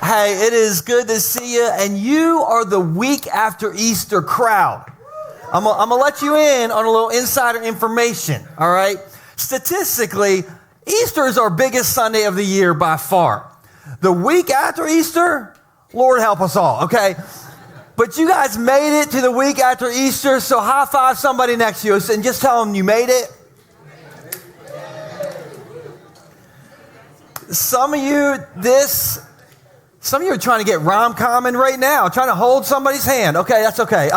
Hey, it is good to see you, and you are the week after Easter crowd. I'm gonna let you in on a little insider information, all right? Statistically, Easter is our biggest Sunday of the year by far. The week after Easter, Lord help us all, okay? But you guys made it to the week after Easter, so high five somebody next to you and just tell them you made it. Some of you are trying to get rom-comming right now, trying to hold somebody's hand. Okay, that's okay.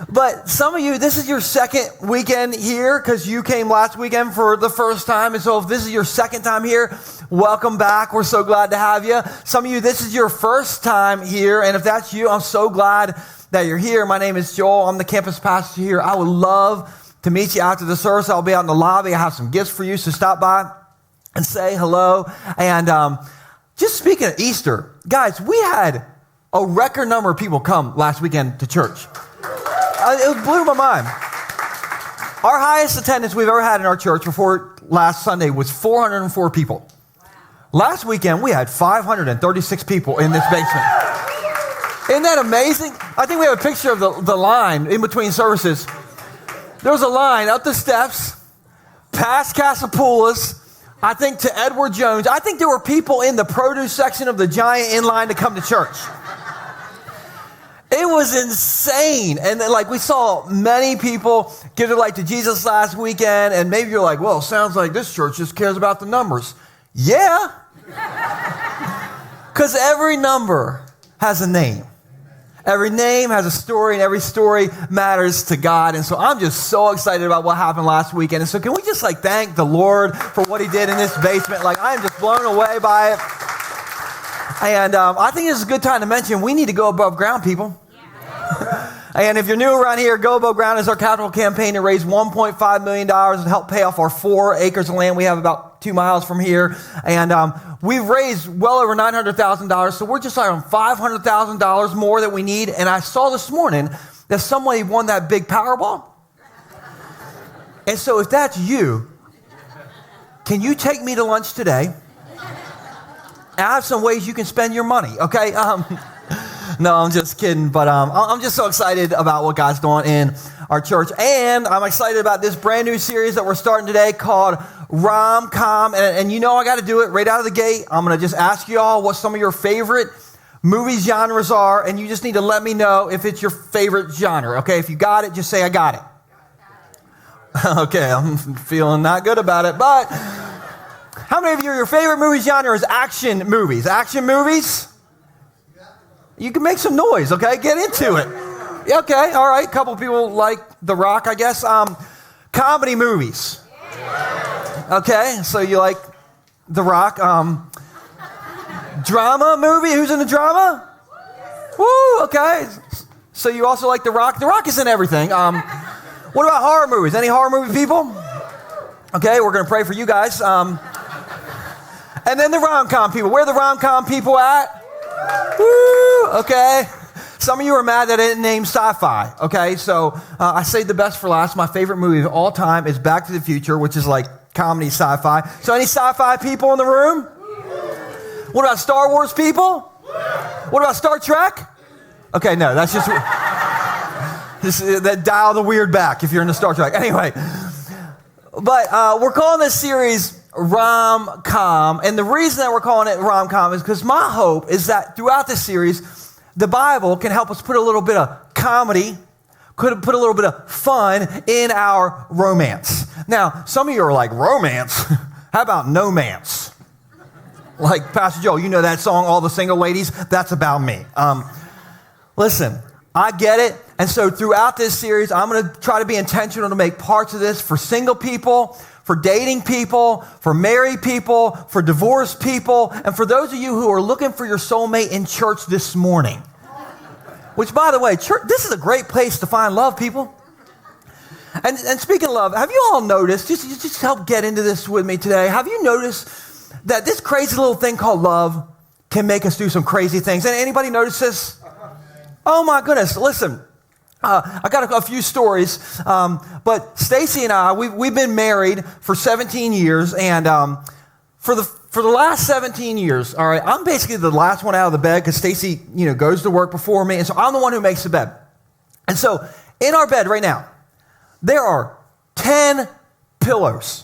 But some of you, this is your second weekend here because you came last weekend for the first time. And so if this is your second time here, welcome back. We're so glad to have you. Some of you, this is your first time here. And if that's you, I'm so glad that you're here. My name is Joel. I'm the campus pastor here. I would love to meet you after the service. I'll be out in the lobby. I have some gifts for you, so stop by and say hello. And just speaking of Easter, guys, we had a record number of people come last weekend to church. It blew my mind. Our highest attendance we've ever had in our church before last Sunday was 404 people. Last weekend, we had 536 people in this basement. Isn't that amazing? I think we have a picture of the line in between services. There was a line up the steps, past Casapoulas, I think to Edward Jones. I think there were people in the produce section of the Giant in line to come to church. It was insane. And then, we saw many people give their life to Jesus last weekend. And maybe you're like, well, sounds like this church just cares about the numbers. Yeah. Because every number has a name. Every name has a story, and every story matters to God. And so I'm just so excited about what happened last weekend. And so can we just thank the Lord for what he did in this basement? I am just blown away by it. And I think this is a good time to mention we need to go above ground, people. And if you're new around here, Go Above Ground is our capital campaign to raise $1.5 million to help pay off our 4 acres of land we have about 2 miles from here. And we've raised well over $900,000, so we're just on $500,000 more that we need. And I saw this morning that somebody won that big Powerball. And so if that's you, can you take me to lunch today? I have some ways you can spend your money, okay? No, I'm just kidding, but I'm just so excited about what God's doing in our church. And I'm excited about this brand new series that we're starting today called Rom-Com. And you know I got to do it right out of the gate. I'm going to just ask you all what some of your favorite movie genres are, and you just need to let me know if it's your favorite genre, okay? If you got it, just say, I got it. Okay, I'm feeling not good about it, but how many of you, your favorite movie genre is action movies? Action movies? You can make some noise, okay? Get into it. Okay, all right. A couple of people like The Rock, I guess. Comedy movies. Okay, so you like The Rock. Drama movie? Who's in the drama? Woo, okay. So you also like The Rock? The Rock is in everything. What about horror movies? Any horror movie people? Okay, we're going to pray for you guys. And then the rom-com people. Where are the rom-com people at? Woo, okay. Some of you are mad that I didn't name sci-fi, okay? So I saved the best for last. My favorite movie of all time is Back to the Future, which is comedy sci-fi. So any sci-fi people in the room? What about Star Wars people? What about Star Trek? Okay, no, that's just that dial the weird back if you're into Star Trek. Anyway, but we're calling this series Rom-Com, and the reason that we're calling it Rom-Com is because my hope is that throughout this series, the Bible can help us put a little bit of comedy, put a little bit of fun in our romance. Now, some of you are like, romance? How about no-mance? Like Pastor Joe, you know that song, All the Single Ladies? That's about me. Listen, I get it. And so throughout this series, I'm going to try to be intentional to make parts of this for single people, for dating people, for married people, for divorced people, and for those of you who are looking for your soulmate in church this morning. Which, by the way, church, this is a great place to find love, people. And speaking of love, have you all noticed, just help get into this with me today, have you noticed that this crazy little thing called love can make us do some crazy things? And anybody notice this? Oh my goodness, listen. I got a few stories, but Stacy and I, we've been married for 17 years, and for the last 17 years, all right, I'm basically the last one out of the bed because Stacy, goes to work before me, and so I'm the one who makes the bed. And so in our bed right now, there are 10 pillows.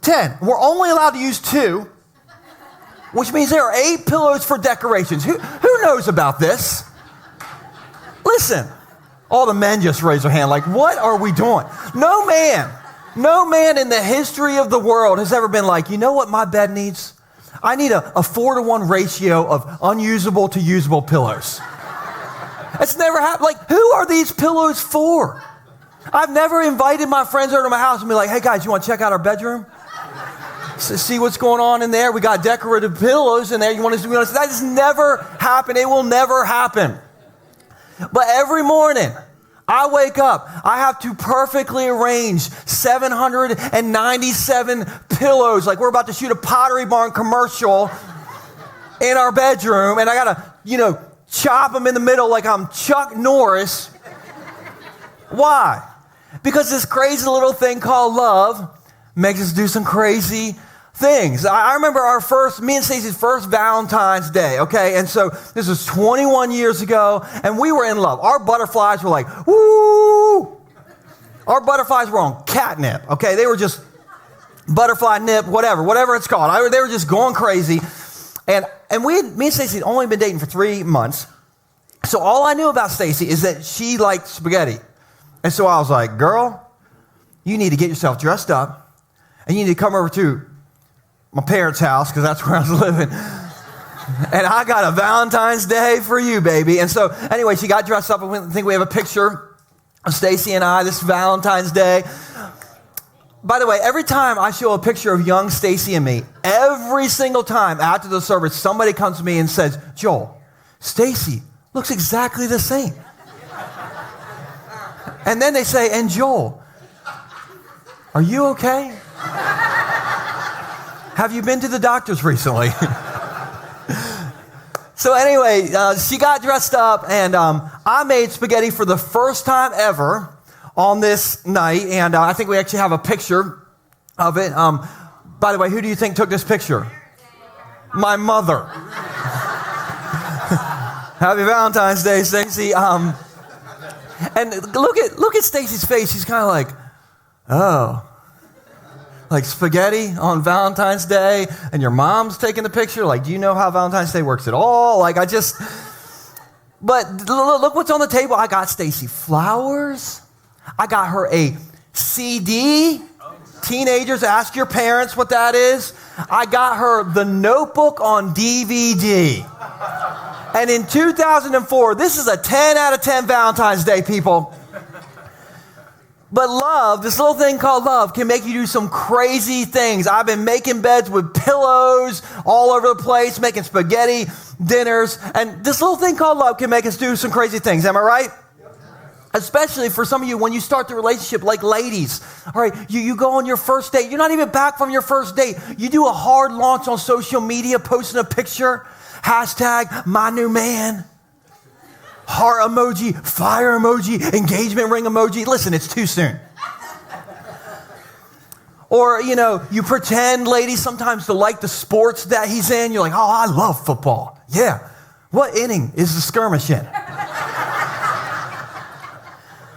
10. We're only allowed to use 2, which means there are 8 pillows for decorations. Who knows about this? Listen, all the men just raise their hand like, what are we doing? No man in the history of the world has ever been like, you know what my bed needs? I need a 4-to-1 ratio of unusable to usable pillows. It's never happened. Like, who are these pillows for? I've never invited my friends over to my house and be like, hey guys, you want to check out our bedroom? See what's going on in there? We got decorative pillows in there. You want to? That has never happened. It will never happen. But every morning, I wake up, I have to perfectly arrange 797 pillows, like we're about to shoot a Pottery Barn commercial in our bedroom, and I gotta, chop them in the middle like I'm Chuck Norris. Why? Because this crazy little thing called love makes us do some crazy things. I remember me and Stacey's first Valentine's Day, okay? And so this was 21 years ago, and we were in love. Our butterflies were like, woo! Our butterflies were on catnip, okay? They were just butterfly nip, whatever it's called. They were just going crazy. And me and Stacey had only been dating for 3 months. So all I knew about Stacey is that she liked spaghetti. And so I was like, girl, you need to get yourself dressed up, and you need to come over to my parents' house, because that's where I was living. And I got a Valentine's Day for you, baby. And so anyway, she got dressed up. I think we have a picture of Stacy and I this Valentine's Day. By the way, every time I show a picture of young Stacy and me, every single time after the service, somebody comes to me and says, Joel, Stacy looks exactly the same. And then they say, and Joel, are you okay? Have you been to the doctors recently? So anyway, she got dressed up, and I made spaghetti for the first time ever on this night, and I think we actually have a picture of it. By the way, who do you think took this picture? My mother. Happy Valentine's Day, Stacey. And look at Stacey's face. She's kind of like, oh. Like spaghetti on Valentine's Day, and your mom's taking the picture. Like, do you know how Valentine's Day works at all? But look what's on the table. I got Stacey flowers. I got her a CD. Teenagers, ask your parents what that is. I got her The Notebook on DVD. And in 2004, this is a 10 out of 10 Valentine's Day, people. But love, this little thing called love, can make you do some crazy things. I've been making beds with pillows all over the place, making spaghetti dinners. And this little thing called love can make us do some crazy things. Am I right? Especially for some of you, when you start the relationship, like ladies. All right, you go on your first date. You're not even back from your first date. You do a hard launch on social media, posting a picture. Hashtag my new man. Heart emoji, fire emoji, engagement ring emoji. Listen, it's too soon. Or, you pretend, ladies, sometimes to like the sports that he's in. You're like, oh, I love football. Yeah. What inning is the skirmish in?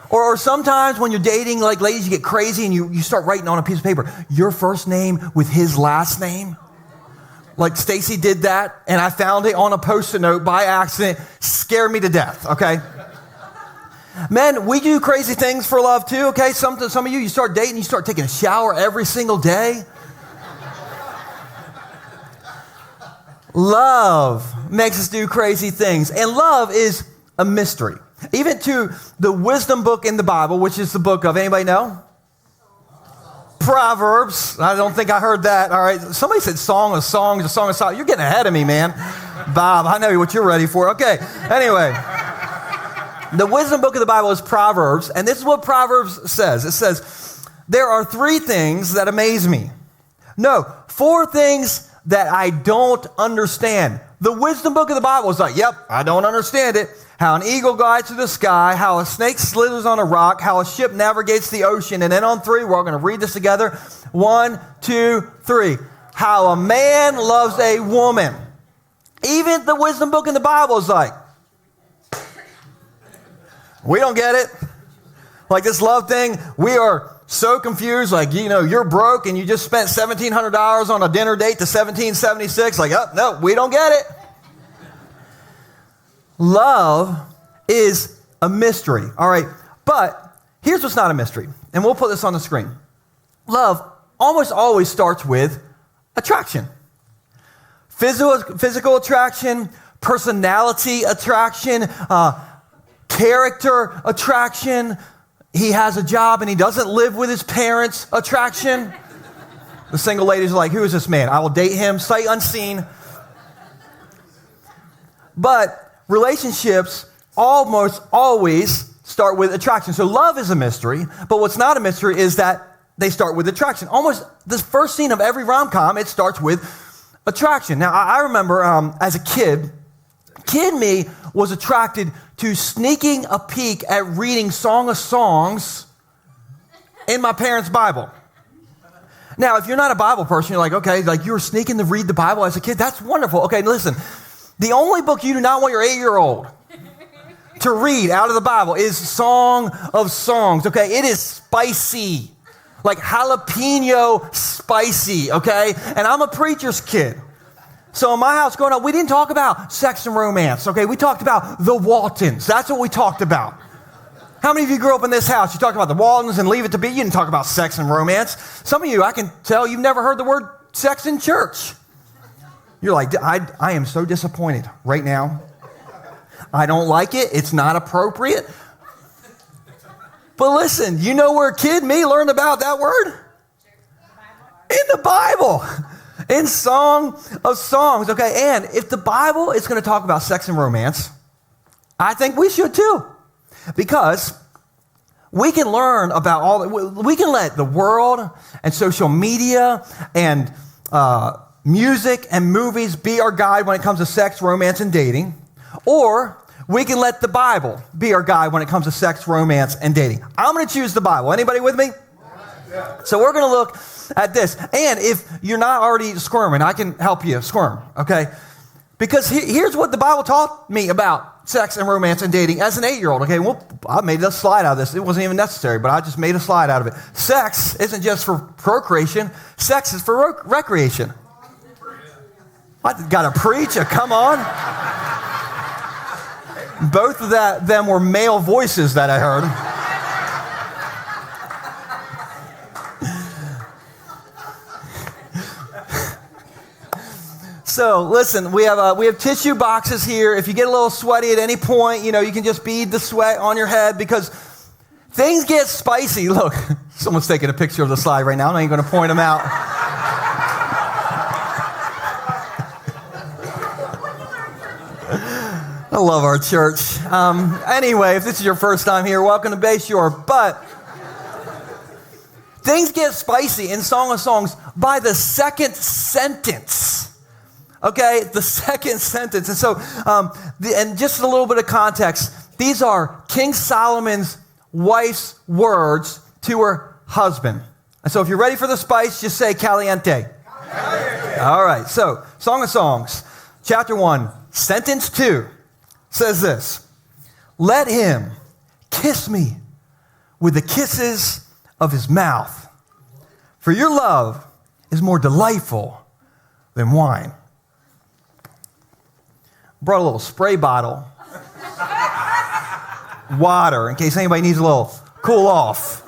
Or sometimes when you're dating, like ladies, you get crazy and you start writing on a piece of paper, your first name with his last name. Like Stacy did that, and I found it on a Post-it note by accident. Scared me to death, okay? Men, we do crazy things for love too, okay? Some of you start dating, you start taking a shower every single day. Love makes us do crazy things, and love is a mystery. Even to the wisdom book in the Bible, which is the book of, anybody know? Proverbs. I don't think I heard that. All right. Somebody said song of songs, a song of songs. You're getting ahead of me, man. Bob, I know what you're ready for. Okay. Anyway, the wisdom book of the Bible is Proverbs. And this is what Proverbs says. It says, there are 3 things that amaze me. No, 4 things that I don't understand. The wisdom book of the Bible is like, yep, I don't understand it. How an eagle glides through the sky, how a snake slithers on a rock, how a ship navigates the ocean. And then on 3, we're all going to read this together. 1, 2, 3. how a man loves a woman. Even the wisdom book in the Bible is like, we don't get it. Like this love thing, we are so confused. Like, you're broke and you just spent $1,700 on a dinner date to 1776. Like, oh, no, we don't get it. Love is a mystery. All right. But here's what's not a mystery. And we'll put this on the screen. Love almost always starts with attraction. Physical attraction, personality attraction, character attraction. He has a job and he doesn't live with his parents attraction. The single ladies are like, who is this man? I will date him, sight unseen. But relationships almost always start with attraction. So love is a mystery, but what's not a mystery is that they start with attraction. Almost the first scene of every rom-com, it starts with attraction. Now, I remember as a kid me was attracted to sneaking a peek at reading Song of Songs in my parents' Bible. Now, if you're not a Bible person, you're like, okay, like you were sneaking to read the Bible as a kid. That's wonderful. Okay, listen, the only book you do not want your 8-year-old to read out of the Bible is Song of Songs. Okay, it is spicy. Like jalapeno spicy, okay? And I'm a preacher's kid. So in my house growing up, we didn't talk about sex and romance, okay? We talked about the Waltons. That's what we talked about. How many of you grew up in this house? You talked about the Waltons and Leave It to Be. You didn't talk about sex and romance. Some of you, I can tell you've never heard the word sex in church. You're like, I am so disappointed right now. I don't like it. It's not appropriate. But listen, you know where kid me learned about that word? In the Bible. In Song of Songs. Okay, and if the Bible is going to talk about sex and romance, I think we should too. Because we can learn about we can let the world and social media and music and movies be our guide when it comes to sex, romance, and dating. Or we can let the Bible be our guide when it comes to sex, romance, and dating. I'm going to choose the Bible. Anybody with me? Yeah. So we're going to look at this. And if you're not already squirming, I can help you squirm, okay? Because here's what the Bible taught me about sex and romance and dating as an 8-year-old, okay? Well, I made a slide out of this. It wasn't even necessary, but I just made a slide out of it. Sex isn't just for procreation. Sex is for recreation. I got to preach? Come on. Both of them were male voices that I heard. So listen, we have tissue boxes here. If you get a little sweaty at any point, you can just bead the sweat on your head because things get spicy. Look, someone's taking a picture of the slide right now. I'm not even going to point them out. I love our church. Anyway, if this is your first time here, welcome to Bay Shore. But things get spicy in Song of Songs by the second sentence. Okay, the second sentence. And so, and just a little bit of context, these are King Solomon's wife's words to her husband. And so if you're ready for the spice, just say caliente. Caliente. All right, so Song of Songs, chapter 1, sentence 2. Says this, let him kiss me with the kisses of his mouth, for your love is more delightful than wine. Brought a little spray bottle, water, in case anybody needs a little cool off.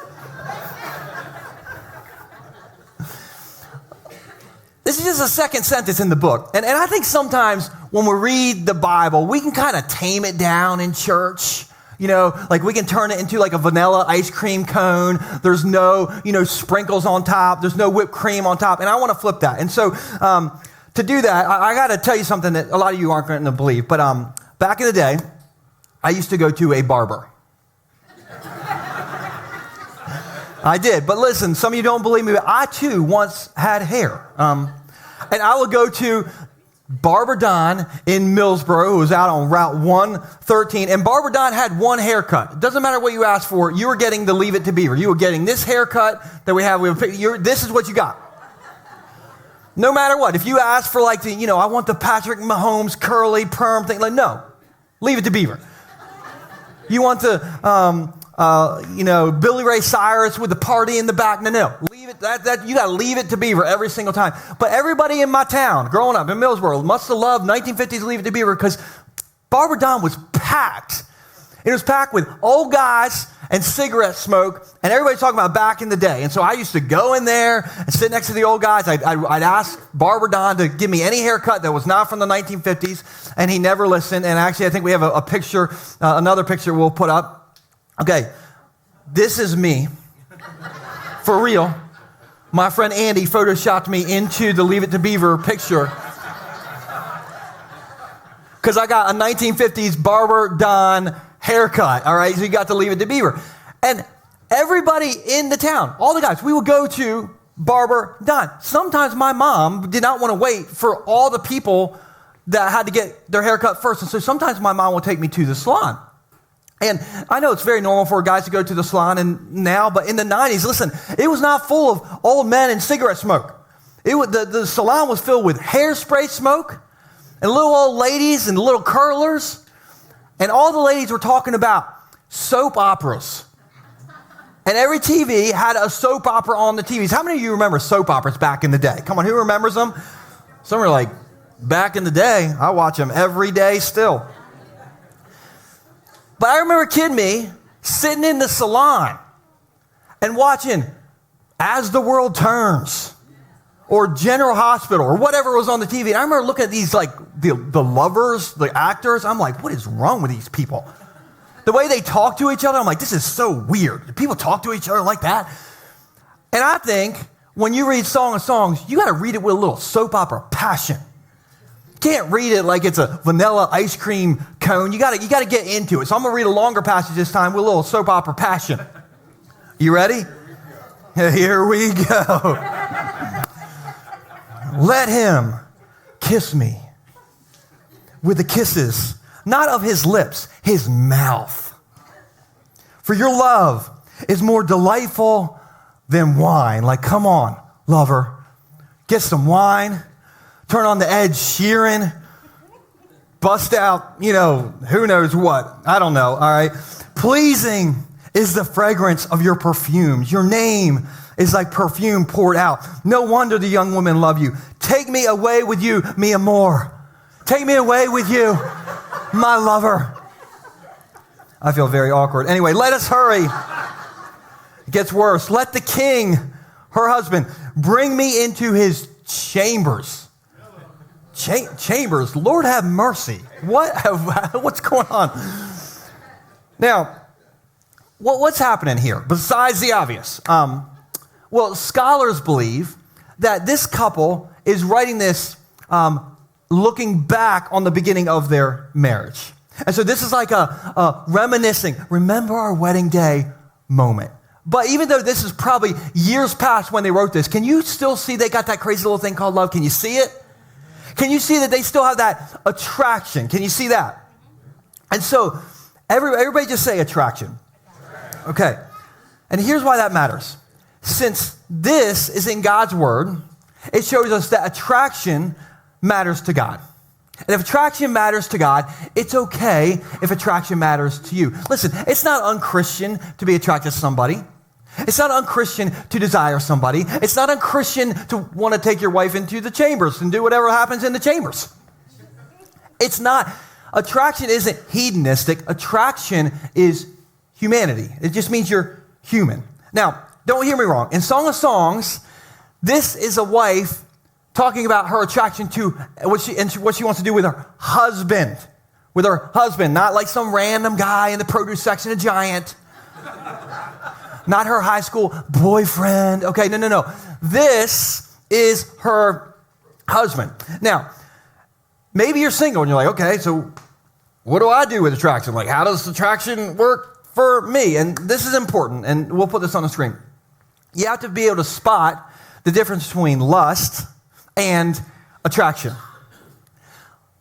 This is just a second sentence in the book. And I think sometimes when we read the Bible, we can kind of tame it down in church. Like we can turn it into like a vanilla ice cream cone. There's no, sprinkles on top. There's no whipped cream on top. And I want to flip that. And so to do that, I got to tell you something that a lot of you aren't going to believe. But back in the day, I used to go to a barber. I did. But listen, some of you don't believe me, but I too once had hair. And I would go to Barber Don in Millsboro, who was out on Route 113. And Barber Don had one haircut. It doesn't matter what you asked for. You were getting the Leave It to Beaver. You were getting this haircut that we have. This is what you got. No matter what. If you ask for like I want the Patrick Mahomes curly perm thing, like, no, leave it to Beaver. You want the, Billy Ray Cyrus with the party in the back, no, leave it. You got to leave it to Beaver every single time. But everybody in my town, growing up in Millsboro, must have loved 1950s Leave It to Beaver because Barber Don was packed. It was packed with old guys and cigarette smoke, and everybody's talking about back in the day. And so I used to go in there and sit next to the old guys. I'd ask Barber Don to give me any haircut that was not from the 1950s, and he never listened. And actually, I think we have a picture, another picture we'll put up. Okay, this is me, for real. My friend Andy photoshopped me into the Leave It to Beaver picture because I got a 1950s Barber Don haircut, all right? So you got to Leave It to Beaver. And everybody in the town, all the guys, we would go to Barber Don. Sometimes my mom did not want to wait for all the people that had to get their haircut first. And so sometimes my mom would take me to the salon. And I know it's very normal for guys to go to the salon now, but in the 90s, listen, it was not full of old men and cigarette smoke. The salon was filled with hairspray smoke and little old ladies and little curlers. And all the ladies were talking about soap operas. And every TV had a soap opera on the TVs. How many of you remember soap operas back in the day? Come on, who remembers them? Some are like, back in the day, I watch them every day still. But I remember kid me sitting in the salon and watching As the World Turns or General Hospital or whatever was on the TV. And I remember looking at these, like, the lovers, the actors. I'm like, what is wrong with these people? The way they talk to each other, I'm like, this is so weird. Do people talk to each other like that? And I think when you read Song of Songs, you got to read it with a little soap opera passion. You can't read it like it's a vanilla ice cream cone. You got to get into it. So I'm going to read a longer passage this time with a little soap opera passion. You ready? Here we go. Let him kiss me with the kisses, not of his lips, his mouth. For your love is more delightful than wine. Like, come on, lover, get some wine, turn on the Ed Sheeran, bust out, who knows what. I don't know, all right? Pleasing is the fragrance of your perfumes. Your name is like perfume poured out. No wonder the young women love you. Take me away with you, mi amor. Take me away with you, my lover. I feel very awkward. Anyway, let us hurry. It gets worse. Let the king, her husband, bring me into his chambers. Chambers, Lord have mercy. What's going on? Now, what's happening here besides the obvious? Well, scholars believe that this couple is writing this looking back on the beginning of their marriage. And so this is like a reminiscing, remember our wedding day moment. But even though this is probably years past when they wrote this, can you still see they got that crazy little thing called love? Can you see it? Can you see that they still have that attraction? Can you see that? And so everybody just say attraction. Okay. And here's why that matters. Since this is in God's word, it shows us that attraction matters to God. And if attraction matters to God, it's okay if attraction matters to you. Listen, it's not unchristian to be attracted to somebody. It's not unchristian to desire somebody. It's not unchristian to want to take your wife into the chambers and do whatever happens in the chambers. It's not. Attraction isn't hedonistic. Attraction is humanity. It just means you're human. Now, don't hear me wrong. In Song of Songs, this is a wife talking about her attraction to what she wants to do with her husband. With her husband, not like some random guy in the produce section, a Giant. Not her high school boyfriend. Okay, no. This is her husband. Now, maybe you're single and you're like, okay, so what do I do with attraction? Like, how does attraction work for me? And this is important, and we'll put this on the screen. You have to be able to spot the difference between lust and attraction.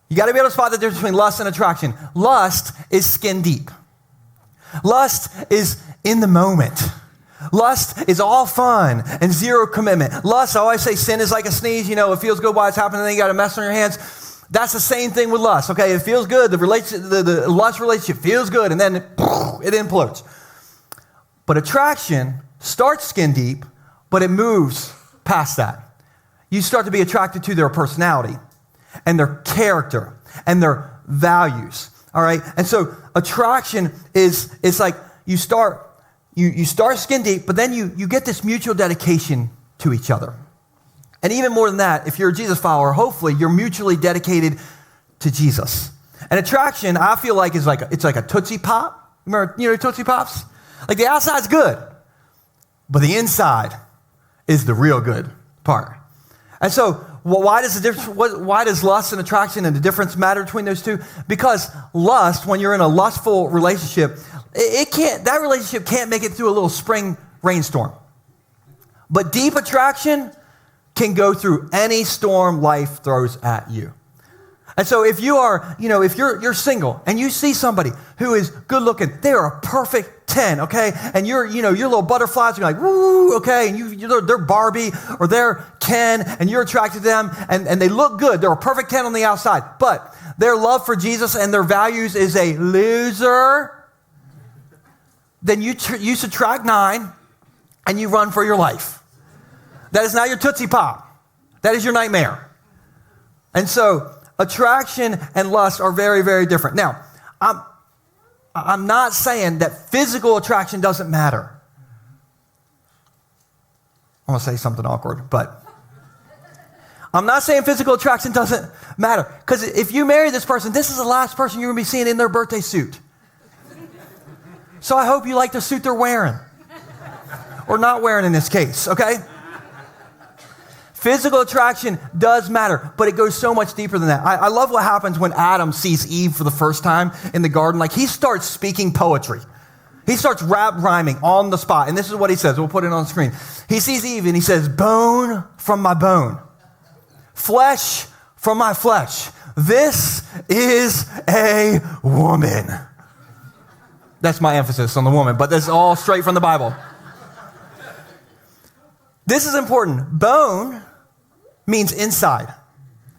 You got to be able to spot the difference between lust and attraction. Lust is skin deep. Lust is in the moment. Lust is all fun and zero commitment. Lust, I always say sin is like a sneeze. It feels good while it's happening, then you got a mess on your hands. That's the same thing with lust, okay? It feels good. The lust relationship feels good, and then it implodes. But attraction starts skin deep, but it moves past that. You start to be attracted to their personality and their character and their values, all right? And so attraction is like you start skin deep, but then you get this mutual dedication to each other. And even more than that, if you're a Jesus follower, hopefully you're mutually dedicated to Jesus. And attraction, I feel like, it's like a Tootsie Pop. Remember, Tootsie Pops? Like the outside's good, but the inside is the real good part. And so, why does lust and attraction and the difference matter between those two? Because lust, when you're in a lustful relationship, that relationship can't make it through a little spring rainstorm. But deep attraction can go through any storm life throws at you. And so if you are, if you're single and you see somebody who is good looking, they are a perfect 10, okay? And your little butterflies, you're like, woo, okay? And they're Barbie or they're Ken and you're attracted to them and they look good. They're a perfect 10 on the outside. But their love for Jesus and their values is a loser. Then you subtract 9 and you run for your life. That is not your Tootsie Pop. That is your nightmare. And so attraction and lust are very, very different. Now, I'm not saying that physical attraction doesn't matter. I want to say something awkward, but I'm not saying physical attraction doesn't matter. Because if you marry this person, this is the last person you're going to be seeing in their birthday suit. So I hope you like the suit they're wearing. Or not wearing in this case, okay? Physical attraction does matter, but it goes so much deeper than that. I love what happens when Adam sees Eve for the first time in the garden. Like, he starts speaking poetry. He starts rhyming on the spot. And this is what he says. We'll put it on the screen. He sees Eve and he says, bone from my bone, flesh from my flesh. This is a woman. That's my emphasis on the woman, but that's all straight from the Bible. This is important. Bone means inside.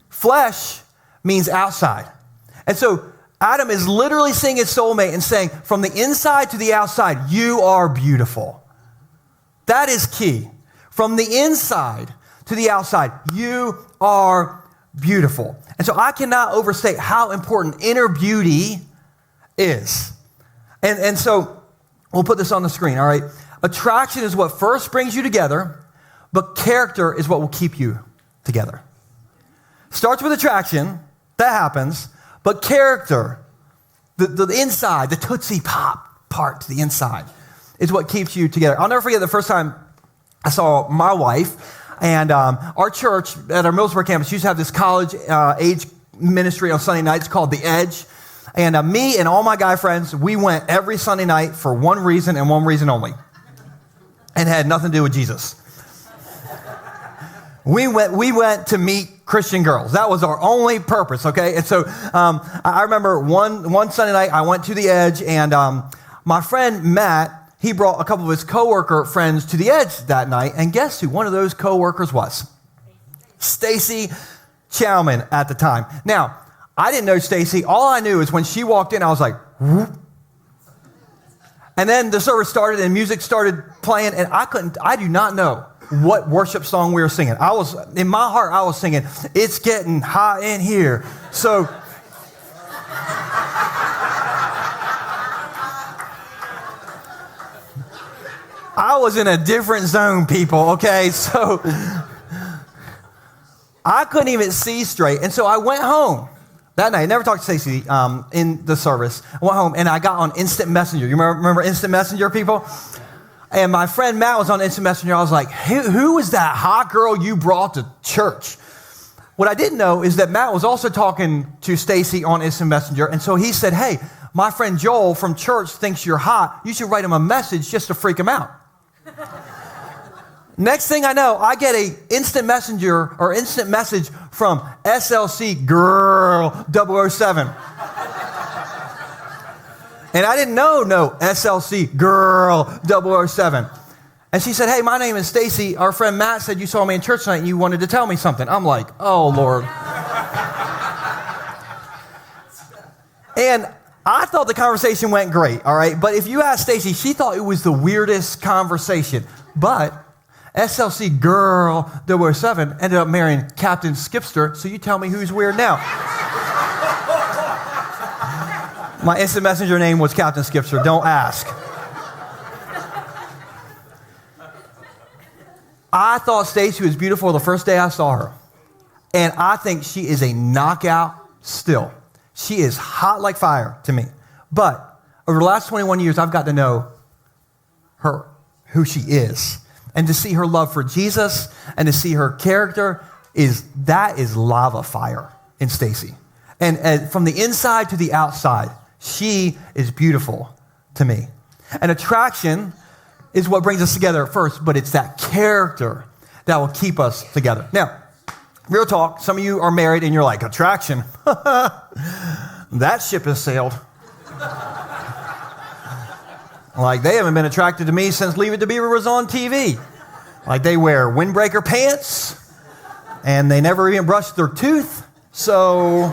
Flesh means outside. And so Adam is literally seeing his soulmate and saying, from the inside to the outside, you are beautiful. That is key. From the inside to the outside, you are beautiful. And so I cannot overstate how important inner beauty is. And so we'll put this on the screen, all right? Attraction is what first brings you together, but character is what will keep you together. Starts with attraction, that happens, but character, the inside, the Tootsie Pop part to the inside, is what keeps you together. I'll never forget the first time I saw my wife, and our church at our Millsboro campus used to have this college age ministry on Sunday nights called The Edge. And me and all my guy friends, we went every Sunday night for one reason and one reason only. And it had nothing to do with Jesus. We went to meet Christian girls. That was our only purpose, okay? And so I remember one Sunday night I went to The Edge, and my friend Matt, he brought a couple of his coworker friends to The Edge that night, and guess who one of those coworkers was? Stacy Chowman at the time. Now, I didn't know Stacy. All I knew is when she walked in, I was like, whoop. And then the service started and music started playing, and I do not know what worship song we were singing. In my heart, I was singing, "It's Getting Hot in Here." So I was in a different zone, people, okay? So I couldn't even see straight. And so I went home that night. I never talked to Stacey in the service. I went home and I got on Instant Messenger. You remember Instant Messenger, people? And my friend Matt was on Instant Messenger. I was like, who is that hot girl you brought to church? What I didn't know is that Matt was also talking to Stacey on Instant Messenger. And so he said, hey, my friend Joel from church thinks you're hot. You should write him a message just to freak him out. Next thing I know, I get a instant messenger or instant message from SLC Girl 007. And I didn't know no SLC Girl 007. And she said, hey, my name is Stacy. Our friend Matt said you saw me in church tonight and you wanted to tell me something. I'm like, oh, Lord. And I thought the conversation went great, all right? But if you ask Stacy, she thought it was the weirdest conversation. But SLC girl, Delaware 7, ended up marrying Captain Skipster, so you tell me who's weird now. My instant messenger name was Captain Skipster, don't ask. I thought Stacy was beautiful the first day I saw her. And I think she is a knockout still. She is hot like fire to me. But over the last 21 years, I've got to know her, who she is. And to see her love for Jesus and to see her character, that is lava fire in Stacy. And from the inside to the outside, she is beautiful to me. And attraction is what brings us together at first, but it's that character that will keep us together. Now, real talk, some of you are married and you're like, attraction? That ship has sailed. Like, they haven't been attracted to me since Leave It to Beaver was on TV. Like, they wear windbreaker pants, and they never even brush their tooth, so...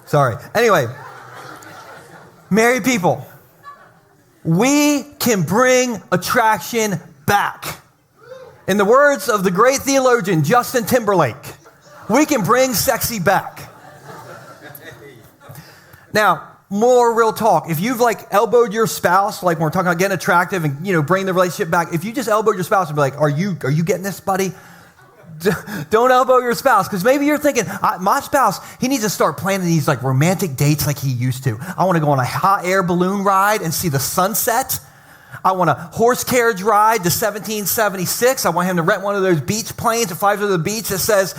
Sorry. Anyway, married people, we can bring attraction back. In the words of the great theologian Justin Timberlake, we can bring sexy back. Now, more real talk. If you've elbowed your spouse, like when we're talking about getting attractive and bring the relationship back, if you just elbowed your spouse and be like, are you getting this, buddy? Don't elbow your spouse, because maybe you're thinking, my spouse, he needs to start planning these romantic dates like he used to. I want to go on a hot air balloon ride and see the sunset. I want a horse carriage ride to 1776. I want him to rent one of those beach planes that flies over the beach that says,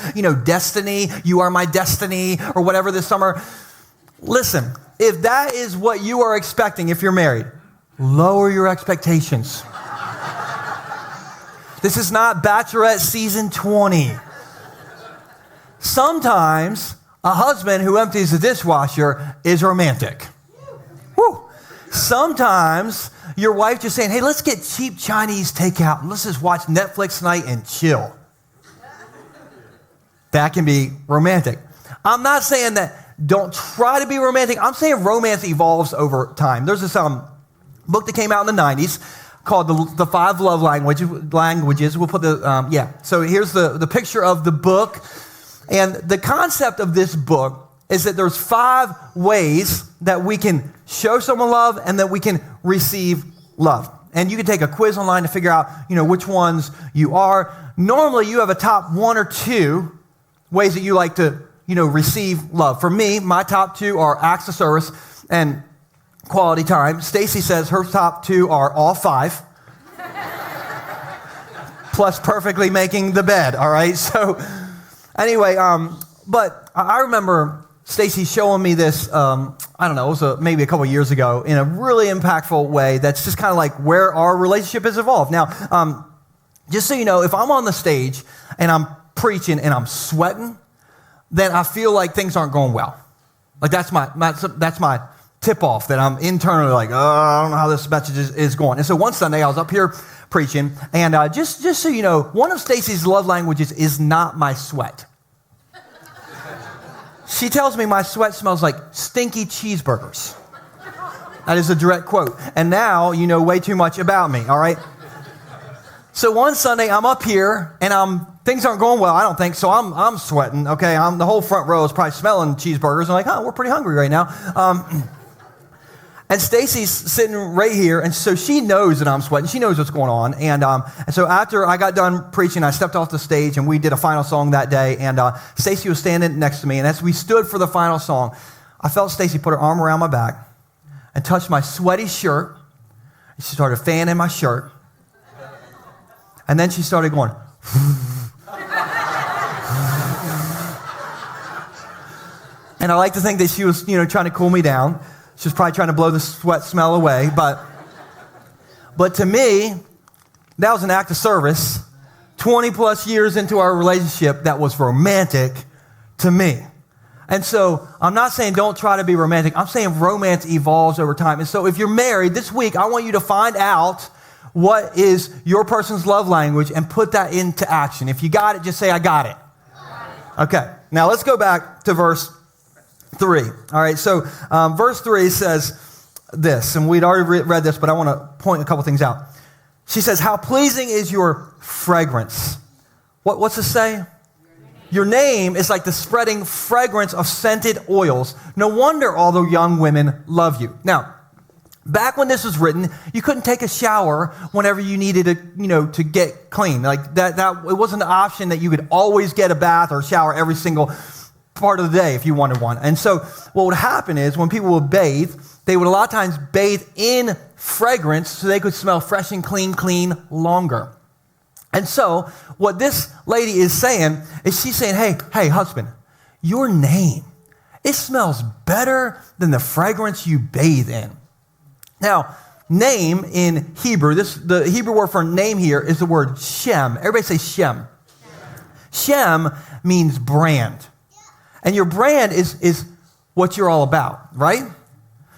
destiny, you are my destiny, or whatever this summer. Listen, if that is what you are expecting if you're married, lower your expectations. This is not Bachelorette season 20. Sometimes a husband who empties the dishwasher is romantic. Woo. Sometimes your wife just saying, hey, let's get cheap Chinese takeout and let's just watch Netflix tonight and chill. That can be romantic. I'm not saying that don't try to be romantic. I'm saying romance evolves over time. There's this book that came out in the 90s called the 5 Love Languages. We'll put So here's the picture of the book. And the concept of this book is that there's 5 ways that we can show someone love and that we can receive love. And you can take a quiz online to figure out, which ones you are. Normally, you have a top 1 or 2 ways that you like to, receive love. For me, my top 2 are acts of service and quality time. Stacy says her top 2 are all 5. Plus perfectly making the bed, all right? So anyway, but I remember Stacy showing me this, I don't know, it was maybe a couple years ago in a really impactful way that's just kind of like where our relationship has evolved. Now, just so you know, if I'm on the stage and I'm preaching and I'm sweating, then I feel like things aren't going well. Like that's my tip-off that I'm internally like, oh, I don't know how this message is going. And so one Sunday I was up here preaching, and just so you know, one of Stacy's love languages is not my sweat. She tells me my sweat smells like stinky cheeseburgers. That is a direct quote. And now you know way too much about me, all right? So one Sunday I'm up here, and things aren't going well, I don't think, so I'm sweating, okay? The whole front row is probably smelling cheeseburgers. I'm like, oh, we're pretty hungry right now. And Stacy's sitting right here, and so she knows that I'm sweating. She knows what's going on. And so after I got done preaching, I stepped off the stage, and we did a final song that day. And Stacy was standing next to me, and as we stood for the final song, I felt Stacy put her arm around my back and touched my sweaty shirt. And she started fanning my shirt. And then she started going, and I like to think that she was, trying to cool me down. She was probably trying to blow the sweat smell away. But to me, that was an act of service. 20 plus years into our relationship, that was romantic to me. And so I'm not saying don't try to be romantic. I'm saying romance evolves over time. And so if you're married this week, I want you to find out what is your person's love language and put that into action. If you got it, just say, I got it. Okay, now let's go back to verse 3. All right, so verse 3 says this, and we'd already read this, but I want to point a couple things out. She says, how pleasing is your fragrance. What's it say? Your name is like the spreading fragrance of scented oils. No wonder all the young women love you. Now, back when this was written, you couldn't take a shower whenever you needed to get clean. Like that it wasn't an option that you could always get a bath or shower every single part of the day if you wanted one. And so what would happen is when people would bathe, they would a lot of times bathe in fragrance so they could smell fresh and clean longer. And so what this lady is saying is she's saying, hey, husband, your name, it smells better than the fragrance you bathe in. Now, name in Hebrew, the Hebrew word for name here is the word Shem. Everybody say Shem. Shem means brand. And your brand is what you're all about, right?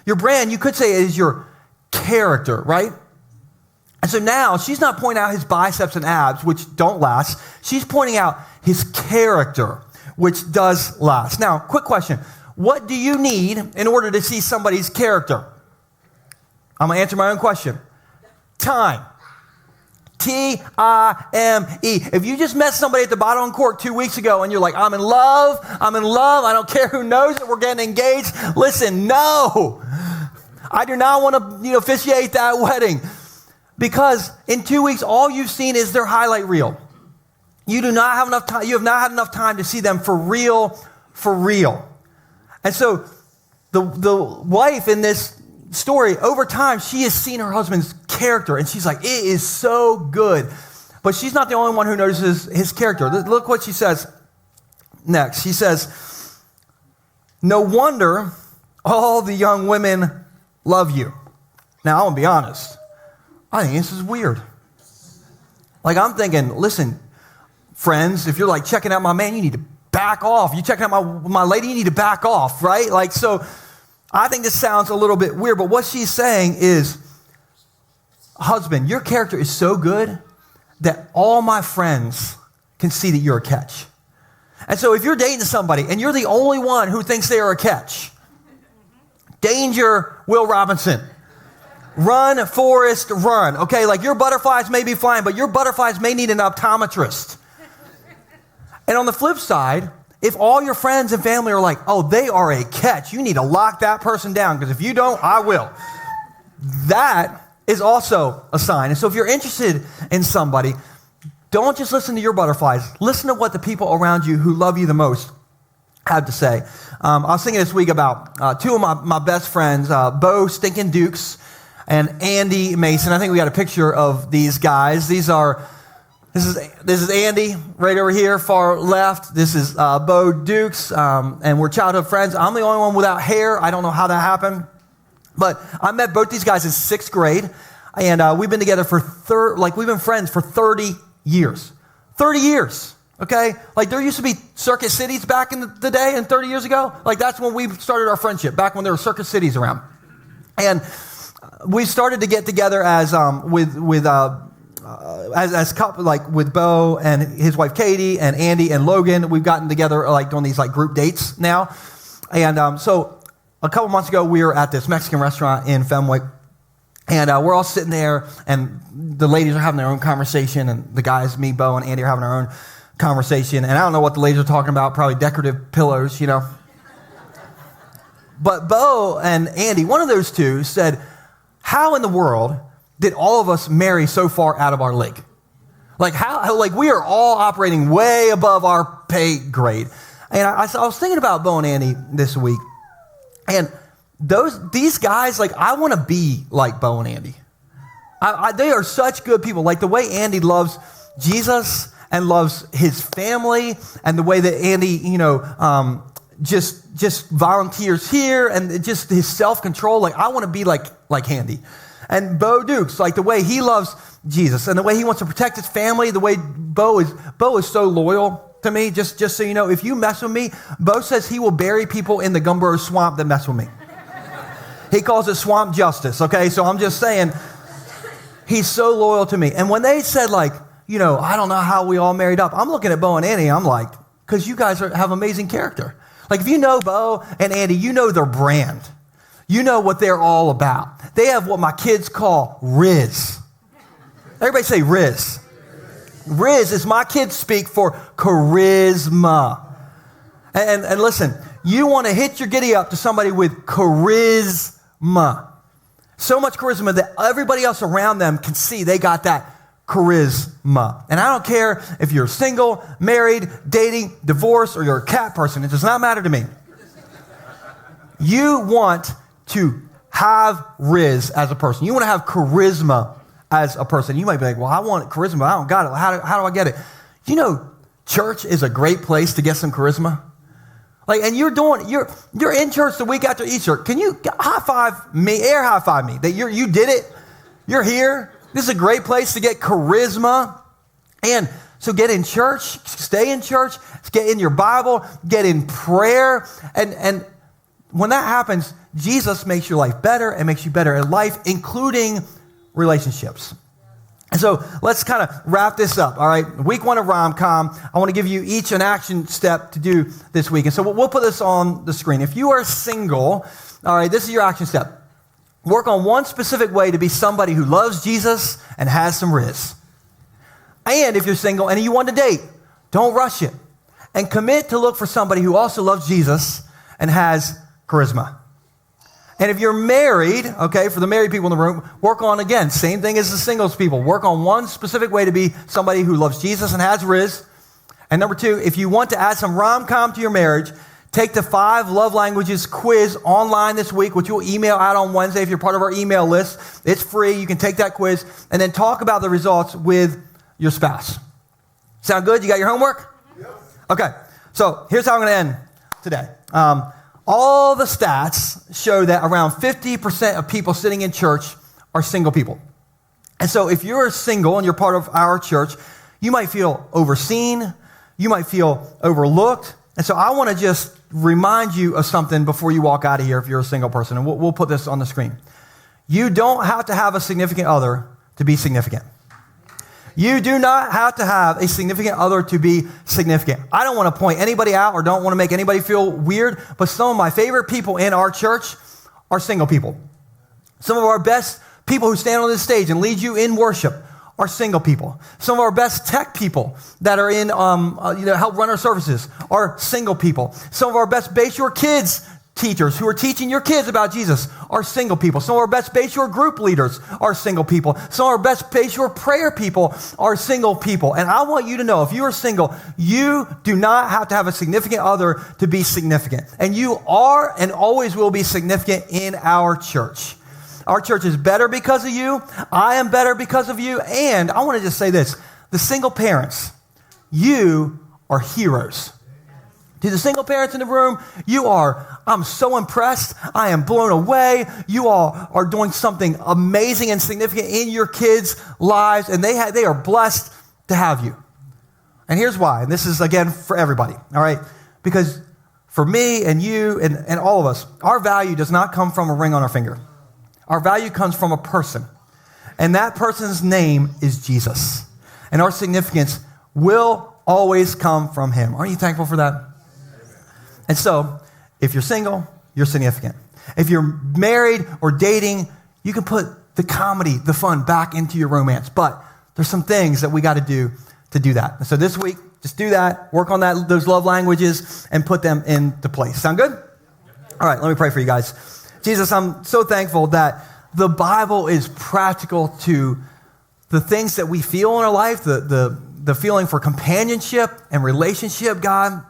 Your brand, you could say, is your character, right? And so now she's not pointing out his biceps and abs, which don't last. She's pointing out his character, which does last. Now, quick question. What do you need in order to see somebody's character? I'm going to answer my own question. Time. Time. If you just met somebody at the bottom court 2 weeks ago and you're like, I'm in love, I don't care who knows it, we're getting engaged. Listen, no. I do not want to officiate that wedding. Because in 2 weeks, all you've seen is their highlight reel. You do not have enough time. You have not had enough time to see them for real. And so the wife in this story, over time, she has seen her husband's character, and she's like, it is so good. But she's not the only one who notices his character. Look what she says next. She says, no wonder all the young women love you. Now, I want to be honest. I think this is weird. Like, I'm thinking, listen, friends, if you're like checking out my man, you need to back off. You checking out my lady, you need to back off, right? Like, so I think this sounds a little bit weird, but what she's saying is, husband, your character is so good that all my friends can see that you're a catch. And so if you're dating somebody and you're the only one who thinks they are a catch, danger, Will Robinson. Run, Forrest, run. Okay, like your butterflies may be flying, but your butterflies may need an optometrist. And on the flip side, if all your friends and family are like, oh, they are a catch, you need to lock that person down, because if you don't, I will. That is also a sign. And so if you're interested in somebody, don't just listen to your butterflies. Listen to what the people around you who love you the most have to say. I was thinking this week about two of my best friends, Bo Stinkin' Dukes and Andy Mason. I think we got a picture of these guys. This is Andy right over here, far left. This is Bo Dukes, and we're childhood friends. I'm the only one without hair. I don't know how that happened. But I met both these guys in 6th grade, and we've been together we've been friends for 30 years. 30 years, okay? Like, there used to be circuit cities back in the day and 30 years ago. Like, that's when we started our friendship, back when there were circuit cities around. And we started to get together as couple, like with Bo and his wife Katie and Andy and Logan. We've gotten together like doing these like group dates now. And so a couple months ago, we were at this Mexican restaurant in Fenwick, and we're all sitting there, and the ladies are having their own conversation, and the guys, me, Bo, and Andy are having our own conversation. And I don't know what the ladies are talking about, probably decorative pillows, you know. But Bo and Andy, one of those two, said, how in the world did all of us marry so far out of our league? Like, how? Like, we are all operating way above our pay grade. And I was thinking about Bo and Andy this week, and these guys, like, I want to be like Bo and Andy. They are such good people. Like, the way Andy loves Jesus and loves his family, and the way that Andy, just volunteers here, and just his self-control. Like, I want to be like Andy. And Bo Dukes, like the way he loves Jesus and the way he wants to protect his family, the way Bo is so loyal to me, just so you know, if you mess with me, Bo says he will bury people in the Gumboro swamp that mess with me. He calls it swamp justice, okay? So I'm just saying, he's so loyal to me. And when they said like, you know, I don't know how we all married up, I'm looking at Bo and Annie, I'm like, because you guys have amazing character. Like if you know Bo and Andy, you know their brand. You know what they're all about. They have what my kids call Riz. Everybody say Riz. Riz is my kids speak for charisma. And listen, you want to hit your giddy up to somebody with charisma. So much charisma that everybody else around them can see they got that charisma. And I don't care if you're single, married, dating, divorced, or you're a cat person. It does not matter to me. You want to have Riz as a person. You want to have charisma as a person. You might be like, well, I want charisma. I don't got it. How do I get it? You know, church is a great place to get some charisma. Like, and you're in church the week after Easter. Can you air high five me that you did it? You're here. This is a great place to get charisma. And so get in church, stay in church, get in your Bible, get in prayer. And when that happens, Jesus makes your life better and makes you better at life, including relationships. And so let's kind of wrap this up, all right? Week 1 of Rom-Com, I want to give you each an action step to do this week. And so we'll put this on the screen. If you are single, all right, this is your action step. Work on one specific way to be somebody who loves Jesus and has some Riz. And if you're single and you want to date, don't rush it. And commit to look for somebody who also loves Jesus and has charisma. And if you're married, okay, for the married people in the room, work on, again, same thing as the singles people. Work on one specific way to be somebody who loves Jesus and has Riz. And number 2, if you want to add some rom-com to your marriage, take the 5 love languages quiz online this week, which we'll email out on Wednesday if you're part of our email list. It's free. You can take that quiz and then talk about the results with your spouse. Sound good? You got your homework? Yep. Okay. So here's how I'm going to end today. All the stats show that around 50% of people sitting in church are single people. And so if you're single and you're part of our church, you might feel overseen. You might feel overlooked. And so I want to just remind you of something before you walk out of here if you're a single person. And we'll put this on the screen. You don't have to have a significant other to be significant. You do not have to have a significant other to be significant. I don't want to point anybody out or don't want to make anybody feel weird, but some of my favorite people in our church are single people. Some of our best people who stand on this stage and lead you in worship are single people. Some of our best tech people that are in, help run our services are single people. Some of our best Bay Shore kids teachers who are teaching your kids about Jesus are single people. Some of our best Bay Shore group leaders are single people. Some of our best Bay Shore prayer people are single people. And I want you to know, if you are single, you do not have to have a significant other to be significant. And you are and always will be significant in our church. Our church is better because of you. I am better because of you. And I want to just say this, the single parents, you are heroes. To the single parents in the room, I'm so impressed. I am blown away. You all are doing something amazing and significant in your kids' lives, and they are blessed to have you. And here's why, and this is, again, for everybody, all right? Because for me and you and all of us, our value does not come from a ring on our finger. Our value comes from a person, and that person's name is Jesus. And our significance will always come from him. Aren't you thankful for that? And so, if you're single, you're significant. If you're married or dating, you can put the comedy, the fun back into your romance. But there's some things that we got to do that. And so this week, just do that, work on those love languages, and put them into place. Sound good? All right, let me pray for you guys. Jesus, I'm so thankful that the Bible is practical to the things that we feel in our life, the feeling for companionship and relationship, God.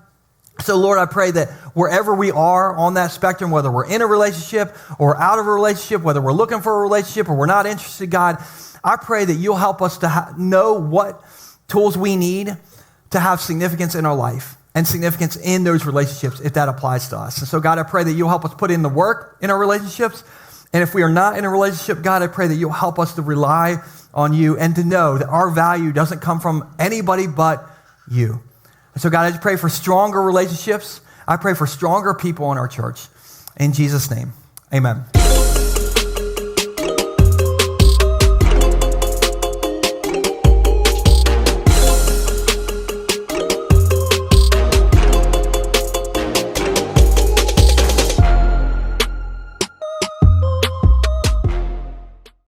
So, Lord, I pray that wherever we are on that spectrum, whether we're in a relationship or out of a relationship, whether we're looking for a relationship or we're not interested, God, I pray that you'll help us to know what tools we need to have significance in our life and significance in those relationships if that applies to us. And so, God, I pray that you'll help us put in the work in our relationships. And if we are not in a relationship, God, I pray that you'll help us to rely on you and to know that our value doesn't come from anybody but you. And so, God, I just pray for stronger relationships. I pray for stronger people in our church. In Jesus' name, amen.